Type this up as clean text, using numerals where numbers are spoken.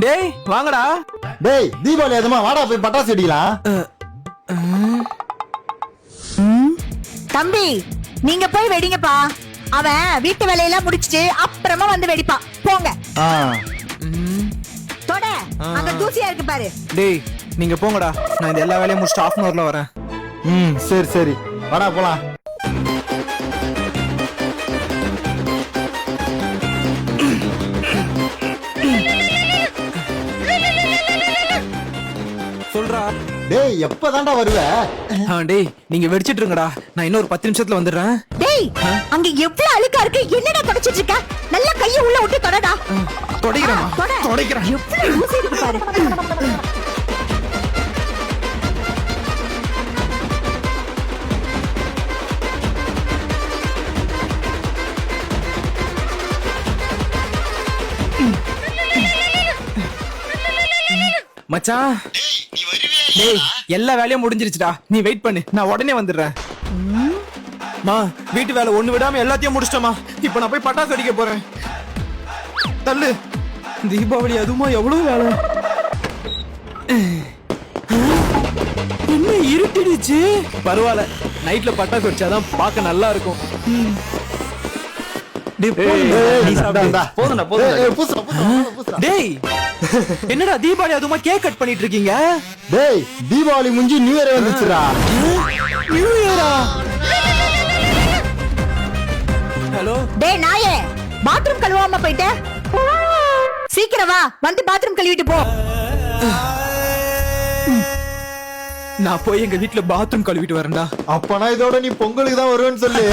டேய் வாங்கடா. டேய் தீபாவளி அதுமா வாடா போய் பட்டாசு வெடிக்கலாம். தம்பி நீங்க போய் வெடிங்கப்பா. அவன் வீட்டு வேலையெல்லாம் முடிச்சிட்டு அப்புறமா வந்து வெடிப்பான். போங்க. தொட அங்க தூசியா இருக்கு பாரு. டேய் நீங்க போங்கடா, நான் இந்த எல்லா வேலையும் முடிச்சுட்டு 1/2 hourல வரேன். சரி சரி வாடா போலாம். சொல்றா. டேய் எப்பதான்டா வருவ? டேய் நீங்க வெடிச்சிட்டு இருங்கடா, நான் இன்னும் ஒரு 10 நிமிஷத்துல வந்துடுறேன். டேய் அங்க எவ்வளவு அழுக்கா இருக்கு, என்னடா தொடச்சிட்டு இருக்க? நல்லா கைய உள்ள விட்டு தொடடா. தொடைக்கிறேன் தொடைக்கிறேன். எவ்வளவு தூசி இருக்கு பாரு. மச்சான் டேய் எல்லா வேலையும் முடிஞ்சிருச்சுடா, நீ வெயிட் பண்ணு, நான் உடனே வந்துடுறேன். மா வீட்டு வேலை ஒண்ணு விடாம எல்லாத்தையும் முடிச்சிட்டோமா, இப்ப நான் போய் பட்டாசு வெடிக்க போறேன். தள்ளு. தீபாவளி அதுமா எவ்வளவு வேலை. என்ன இருட்டிடுச்சு. பரவாயில்ல, நைட்ல பட்டாசு வெடிச்சாதான் பார்க்க நல்லா இருக்கும். டேய் என்னடா தீபாவளி அதுமா கேக் கட் பண்ணிட்டு இருக்கீங்க? டேய் தீபாவளி முடிஞ்சு நியூ இயர் வந்துச்சுடா. நியூ இயரா? ஹலோ டேய் நாயே, பாத்ரூம் கழுவாம போயிட்ட? சீக்கிரம் வா, வந்து பாத்ரூம் கழுவிட்டு போ. நான் போய் எங்க வீட்டுல பாத்ரூம் கழுவிட்டு வரேன்டா. அப்பனா இதோட நீ பொங்கலுக்கு தான் வருவேன்னு சொல்லு.